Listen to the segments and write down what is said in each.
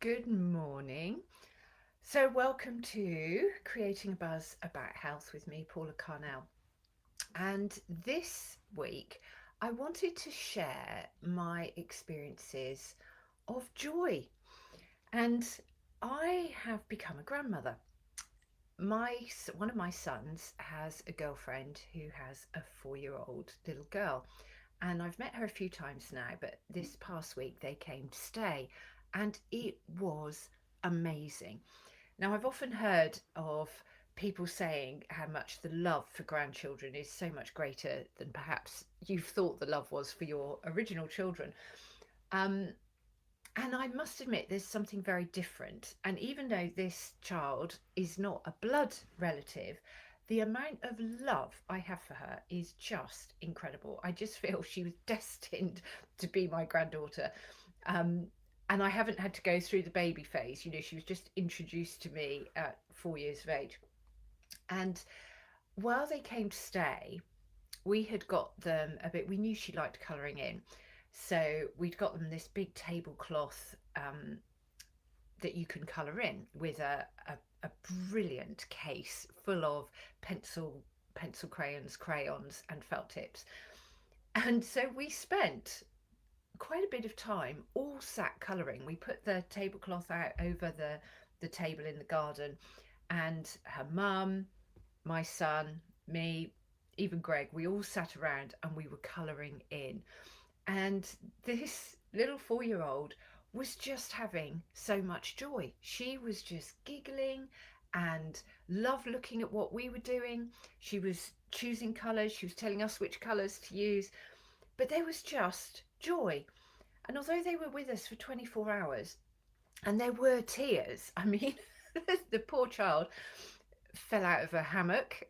Good morning. So, welcome to Creating a Buzz About Health with me, Paula Carnell. And this week, I wanted to share my experiences of joy. And I have become a grandmother. One of my sons has a girlfriend who has a 4-year-old little girl, and I've met her a few times now, but this past week they came to stay, and it was amazing. Now, I've often heard of people saying how much the love for grandchildren is so much greater than perhaps you thought the love was for your original children. Um, and I must admit, there's something very different. And even though this child is not a blood relative, the amount of love I have for her is just incredible. I just feel she was destined to be my granddaughter. Um, and I haven't had to go through the baby phase. She was just introduced to me at 4 years of age. And while they came to stay, we had got them a bit, we knew she liked colouring in. So we'd got them this big tablecloth that you can colour in with a brilliant case full of pencil crayons, and felt tips. And so we spent quite a bit of time all sat colouring. We put the tablecloth out over the table in the garden, and her mum, my son, me, even Greg, we all sat around and we were colouring in. And this little 4-year-old was just having so much joy. She was just giggling and loved looking at what we were doing. She was choosing colours, she was telling us which colours to use, but there was just joy. And although they were with us for 24 hours and there were tears, I mean, the poor child fell out of a hammock.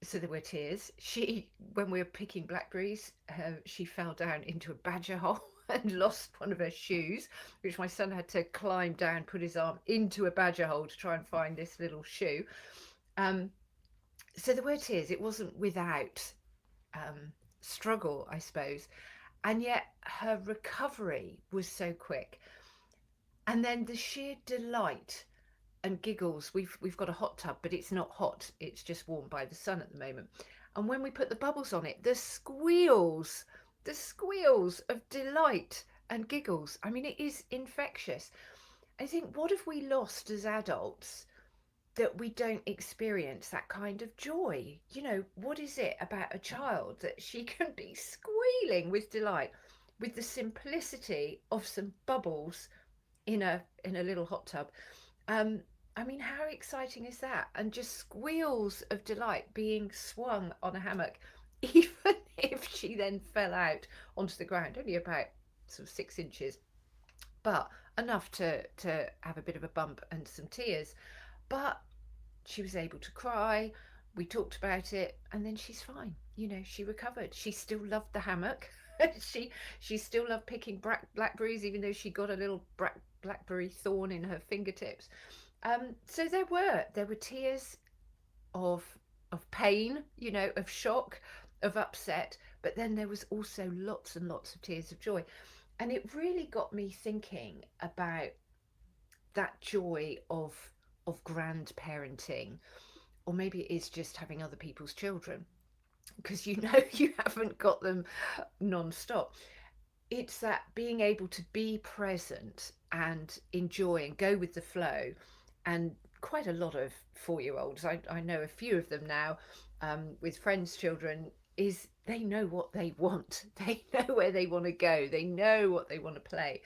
So there were tears. When we were picking blackberries, she fell down into a badger hole and lost one of her shoes, which my son had to climb down, put his arm into a badger hole to try and find this little shoe. Um, so there were tears. It wasn't without um, struggle, I suppose. And yet her recovery was so quick. And then the sheer delight and giggles. We've got a hot tub, but it's not hot. It's just warmed by the sun at the moment. And when we put the bubbles on it, the squeals of delight and giggles. I mean, it is infectious. I think, what have we lost as adults that we don't experience that kind of joy? What is it about a child that she can be squealing with delight with the simplicity of some bubbles in a little hot tub? Um, I mean, how exciting is that? And just squeals of delight being swung on a hammock, even if she then fell out onto the ground, only about sort of 6 inches, but enough to have a bit of a bump and some tears. But she was able to cry. We talked about it, and then she's fine. She recovered. She still loved the hammock. she she still loved picking blackberries, even though she got a little blackberry thorn in her fingertips. So there were tears of pain, of shock, of upset, but then there was also lots and lots of tears of joy. And it really got me thinking about that joy of grandparenting, or maybe it is just having other people's children, because you haven't got them non-stop. It's that being able to be present and enjoy and go with the flow. And quite a lot of 4-year-olds, I know a few of them now, with friends' children, is they know what they want. They know where they want to go. They know what they want to play.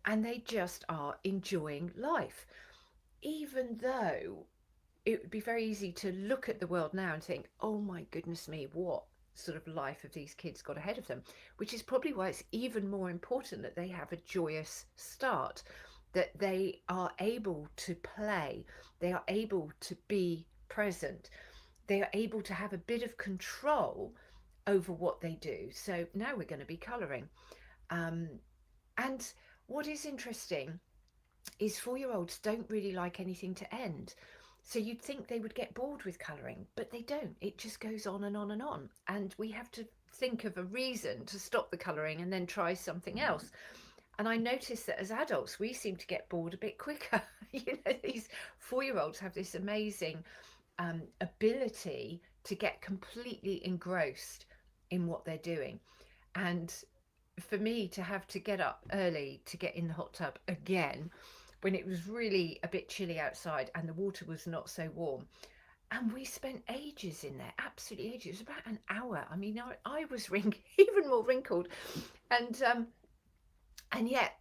And they just are enjoying life. Even though it would be very easy to look at the world now and think, oh my goodness me, what sort of life have these kids got ahead of them? Which is probably why it's even more important that they have a joyous start, that they are able to play, they are able to be present, they are able to have a bit of control over what they do. So now we're going to be colouring. Um, and what is interesting is 4-year-olds don't really like anything to end. So you'd think they would get bored with colouring, but they don't. It just goes on and on and on. And we have to think of a reason to stop the colouring and then try something else. And I noticed that as adults, we seem to get bored a bit quicker. These 4-year-olds have this amazing ability to get completely engrossed in what they're doing. And for me to have to get up early to get in the hot tub again when it was really a bit chilly outside and the water was not so warm, and we spent ages in there, absolutely ages. It was about an hour. I mean, I was even more wrinkled, and yet,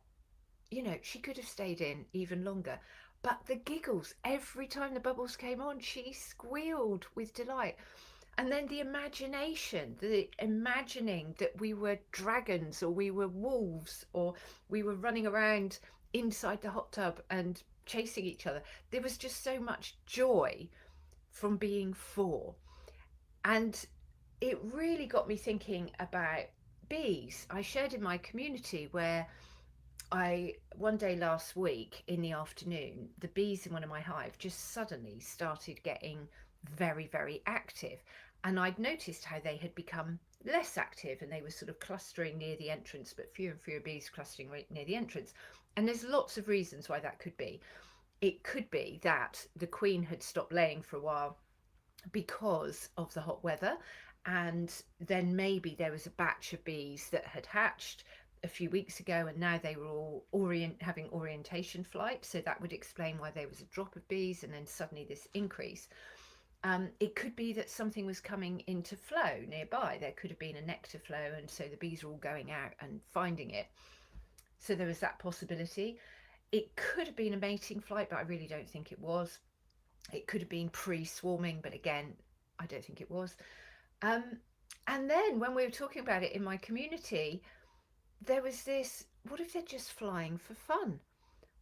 she could have stayed in even longer. But the giggles every time the bubbles came on, she squealed with delight. And then the imagination, the imagining that we were dragons or we were wolves or we were running around inside the hot tub and chasing each other. There was just so much joy from being 4. And it really got me thinking about bees. I shared in my community where one day last week in the afternoon, the bees in one of my hives just suddenly started getting very, very active. And I'd noticed how they had become less active and they were sort of clustering near the entrance, but fewer and fewer bees clustering right near the entrance. And there's lots of reasons why that could be. It could be that the queen had stopped laying for a while because of the hot weather, and then maybe there was a batch of bees that had hatched a few weeks ago and now they were all having orientation flight, so that would explain why there was a drop of bees and then suddenly this increase. It could be that something was coming into flow nearby. There could have been a nectar flow and so the bees are all going out and finding it, so there was that possibility. It could have been a mating flight, but I really don't think it was. It could have been pre-swarming, but again, I don't think it was. Um, and then when we were talking about it in my community, there was this, what if they're just flying for fun?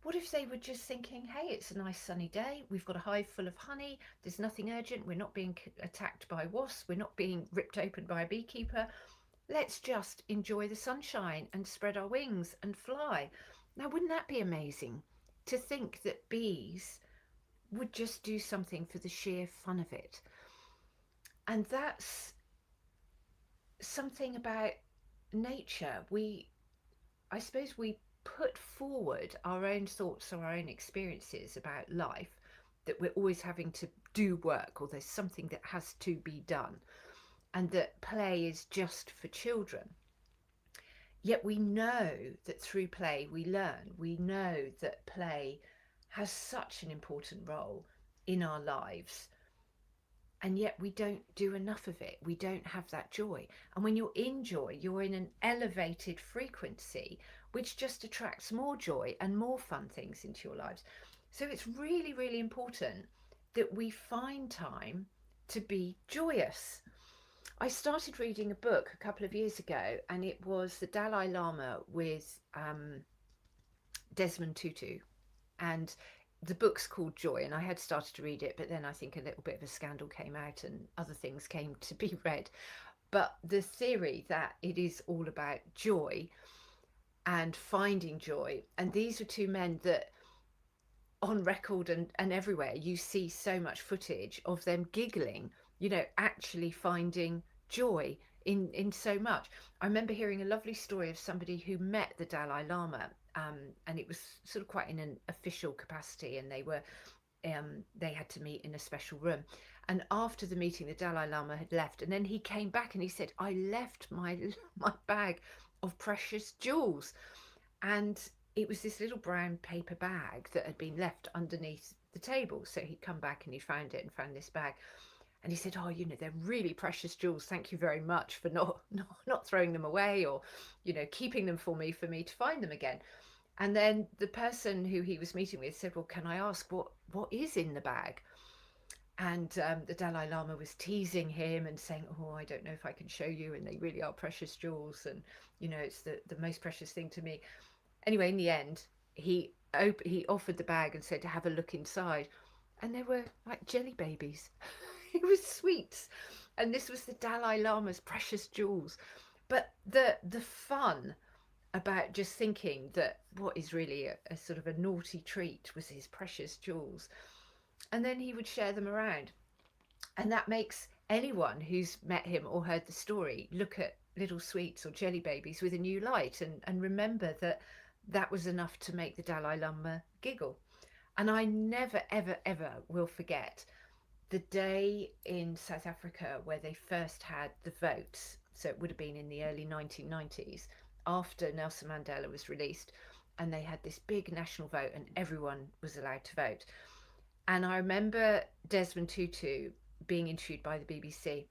What if they were just thinking, hey, it's a nice sunny day, we've got a hive full of honey, there's nothing urgent, we're not being attacked by wasps, we're not being ripped open by a beekeeper, let's just enjoy the sunshine and spread our wings and fly. Now, wouldn't that be amazing to think that bees would just do something for the sheer fun of it? And that's something about nature. I suppose we put forward our own thoughts or our own experiences about life, that we're always having to do work or there's something that has to be done, and that play is just for children. Yet we know that through play we learn. We know that play has such an important role in our lives, and yet we don't do enough of it. We don't have that joy. And when you're in joy, you're in an elevated frequency, which just attracts more joy and more fun things into your lives. So it's really, really important that we find time to be joyous. I started reading a book a couple of years ago, and it was the Dalai Lama with Desmond Tutu. And the book's called Joy, and I had started to read it, but then I think a little bit of a scandal came out and other things came to be read. But the theory that it is all about joy and finding joy, and these are two men that on record and everywhere you see so much footage of them giggling, actually finding joy in so much. I remember hearing a lovely story of somebody who met the Dalai Lama, and it was sort of quite in an official capacity, and they had to meet in a special room. And after the meeting, the Dalai Lama had left, and then he came back and he said, I left my bag of precious jewels. And it was this little brown paper bag that had been left underneath the table. So he'd come back and he found it and found this bag. And he said, oh, they're really precious jewels. Thank you very much for not throwing them away, or, keeping them for me to find them again. And then the person who he was meeting with said, well, can I ask what is in the bag? And the Dalai Lama was teasing him and saying, oh, I don't know if I can show you, and they really are precious jewels, and it's the most precious thing to me. Anyway, in the end, he offered the bag and said to have a look inside, and there were like jelly babies. It was sweets, and this was the Dalai Lama's precious jewels. But the fun about just thinking that what is really a sort of a naughty treat was his precious jewels, and then he would share them around, and that makes anyone who's met him or heard the story look at little sweets or jelly babies with a new light, and remember that that was enough to make the Dalai Lama giggle. And I never, ever, ever will forget the day in South Africa where they first had the votes. So it would have been in the early 1990s, after Nelson Mandela was released. And they had this big national vote, and everyone was allowed to vote. And I remember Desmond Tutu being interviewed by the BBC,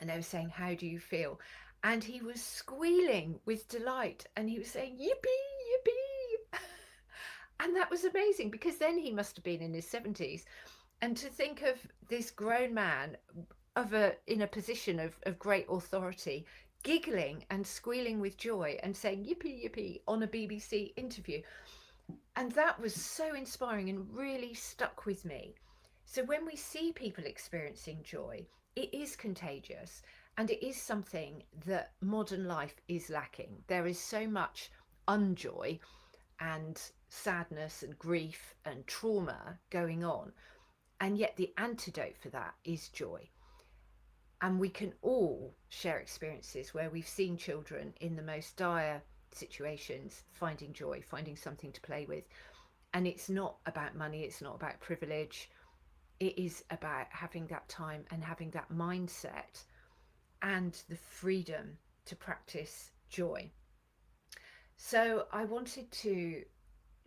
and they were saying, "How do you feel?" And he was squealing with delight, and he was saying, "Yippee, yippee." And that was amazing, because then he must have been in his 70s. And to think of this grown man in a position of great authority giggling and squealing with joy and saying yippee yippee on a BBC interview, and that was so inspiring and really stuck with me. So when we see people experiencing joy, it is contagious, and it is something that modern life is lacking. There is so much unjoy and sadness and grief and trauma going on, and yet the antidote for that is joy. And we can all share experiences where we've seen children in the most dire situations finding joy, finding something to play with. And it's not about money, it's not about privilege. It is about having that time and having that mindset and the freedom to practice joy. So I wanted to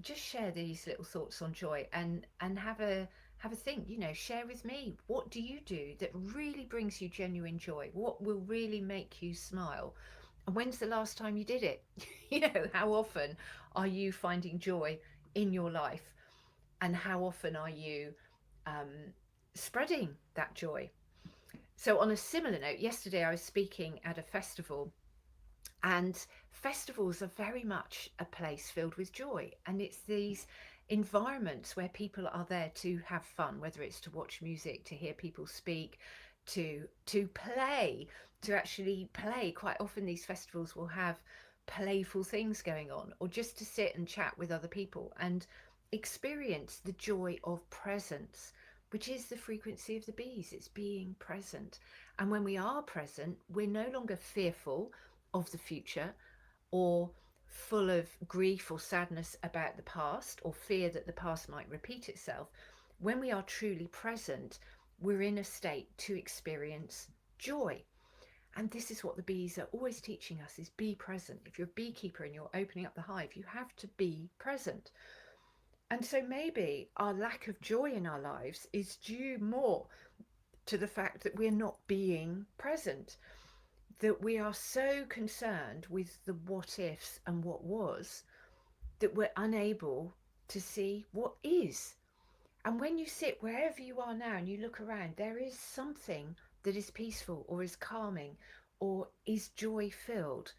just share these little thoughts on joy, and have a think, share with me, what do you do that really brings you genuine joy? What will really make you smile? And when's the last time you did it? How often are you finding joy in your life, and how often are you um, spreading that joy? So on a similar note, yesterday I was speaking at a festival, and festivals are very much a place filled with joy. And it's these environments where people are there to have fun, whether it's to watch music, to hear people speak, to play, to actually play. Quite often these festivals will have playful things going on, or just to sit and chat with other people and experience the joy of presence, which is the frequency of the bees. It's being present. And when we are present, we're no longer fearful of the future, or full of grief or sadness about the past, or fear that the past might repeat itself. When we are truly present, we're in a state to experience joy. And this is what the bees are always teaching us, is be present. If you're a beekeeper and you're opening up the hive, you have to be present. And so maybe our lack of joy in our lives is due more to the fact that we're not being present, that we are so concerned with the what ifs and what was, that we're unable to see what is. And when you sit wherever you are now and you look around, there is something that is peaceful or is calming or is joy filled.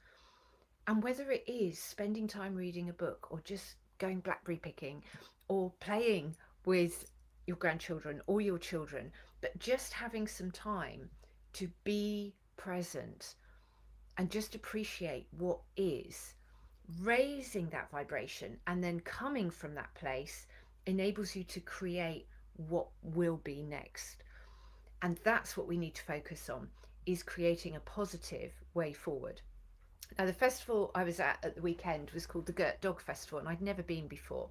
And whether it is spending time reading a book, or just going blackberry picking, or playing with your grandchildren or your children, but just having some time to be present and just appreciate what is, raising that vibration and then coming from that place enables you to create what will be next. And that's what we need to focus on, is creating a positive way forward. Now, the festival I was at the weekend was called the Gert Dog Festival, and I'd never been before.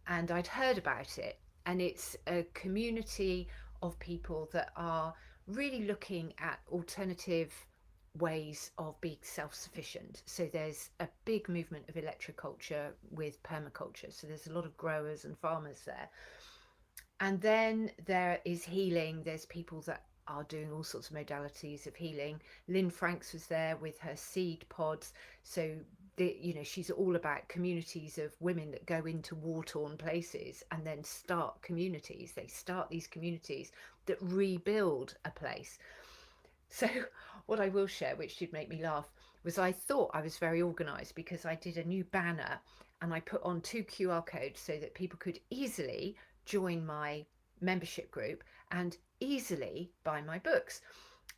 And I'd heard about it, and it's a community of people that are really looking at alternative ways of being self-sufficient. So there's a big movement of electroculture with permaculture. So there's a lot of growers and farmers there. And then there is healing. There's people that are doing all sorts of modalities of healing. Lynn Franks was there with her seed pods. So she's all about communities of women that go into war-torn places and then start communities. They start these communities that rebuild a place. So what I will share, which did make me laugh, was I thought I was very organized, because I did a new banner and I put on 2 QR codes so that people could easily join my membership group and easily buy my books.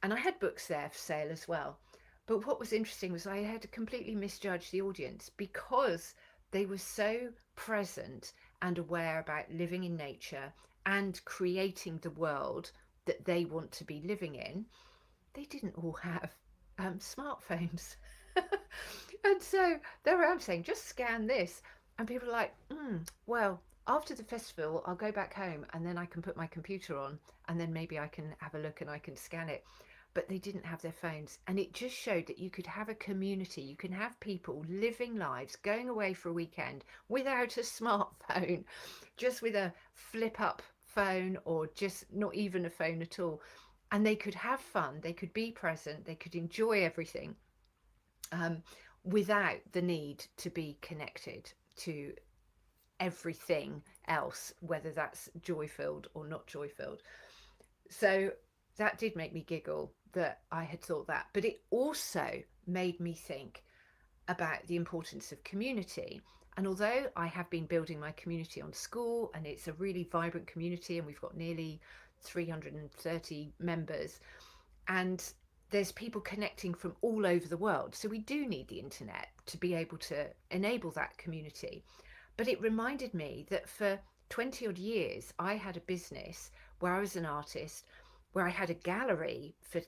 And I had books there for sale as well. But what was interesting was I had to completely misjudge the audience, because they were so present and aware about living in nature and creating the world that they want to be living in. They didn't all have smartphones. And so there I am saying, just scan this. And people are like, well, after the festival, I'll go back home and then I can put my computer on and then maybe I can have a look and I can scan it. But they didn't have their phones. And it just showed that you could have a community. You can have people living lives, going away for a weekend without a smartphone, just with a flip up phone or just not even a phone at all. And they could have fun, they could be present, they could enjoy everything, um, without the need to be connected to everything else, whether that's joy filled or not joy filled. So that did make me giggle that I had thought that, but it also made me think about the importance of community. And although I have been building my community on school and it's a really vibrant community and we've got nearly 330 members, and there's people connecting from all over the world. So we do need the internet to be able to enable that community. But it reminded me that for 20 odd years, I had a business where I was an artist, where I had a gallery for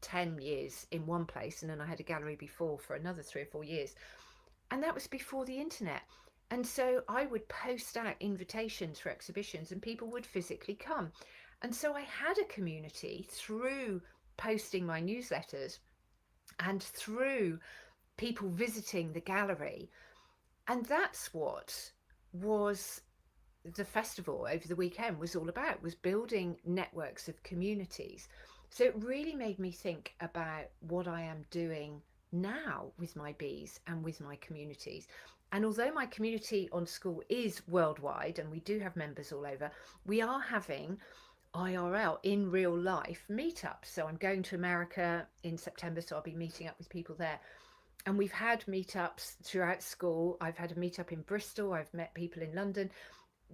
10 years in one place, and then I had a gallery before for another 3 or 4 years. And that was before the internet. And so I would post out invitations for exhibitions and people would physically come. And so I had a community through posting my newsletters and through people visiting the gallery. And that's what was the festival over the weekend was all about, was building networks of communities. So it really made me think about what I am doing now with my bees and with my communities. And although my community on school is worldwide and we do have members all over, we are having IRL, in real life meetups. So I'm going to America in September, so I'll be meeting up with people there. And we've had meetups throughout school. I've had a meetup in Bristol, I've met people in London.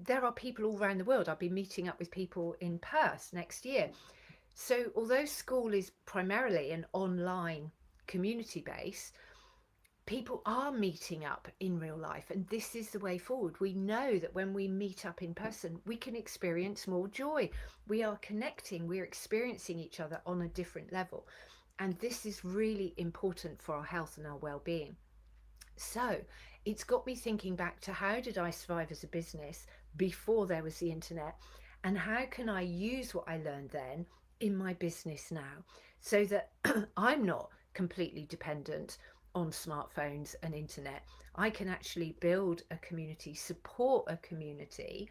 There are people all around the world. I'll be meeting up with people in Perth next year. So although school is primarily an online community base, people are meeting up in real life, and this is the way forward. We know that when we meet up in person, we can experience more joy. We are connecting, we're experiencing each other on a different level, and this is really important for our health and our well-being. So it's got me thinking back to, how did I survive as a business before there was the internet, and how can I use what I learned then in my business now, so that I'm not completely dependent on smartphones and internet. I can actually build a community, support a community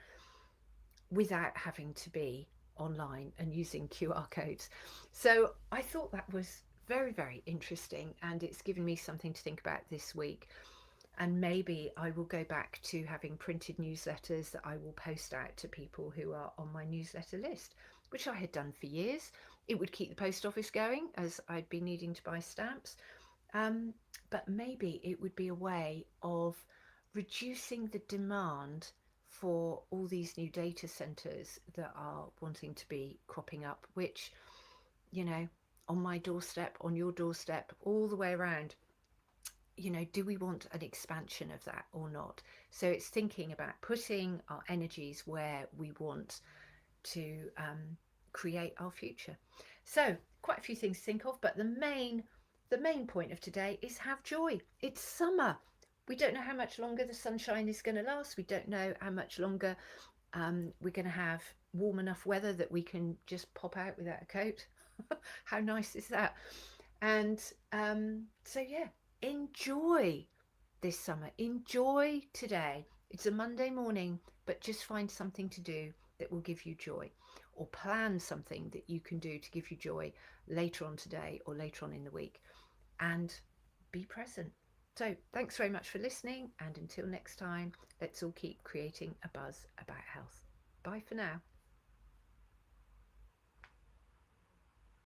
without having to be online and using QR codes. So I thought that was very, very interesting, and it's given me something to think about this week. And maybe I will go back to having printed newsletters that I will post out to people who are on my newsletter list, which I had done for years. It would keep the post office going as I'd be needing to buy stamps. But maybe it would be a way of reducing the demand for all these new data centers that are wanting to be cropping up, which, you know, on my doorstep, on your doorstep, all the way around. Do we want an expansion of that or not? So it's thinking about putting our energies where we want to create our future. So quite a few things to think of, but the main point of today is have joy. It's summer. We don't know how much longer the sunshine is going to last. We don't know how much longer we're going to have warm enough weather that we can just pop out without a coat. How nice is that? And so yeah, enjoy this summer. Enjoy today. It's a Monday morning, but just find something to do that will give you joy, or plan something that you can do to give you joy later on today or later on in the week, and be present. So thanks very much for listening, and until next time, let's all keep creating a buzz about health. Bye for now.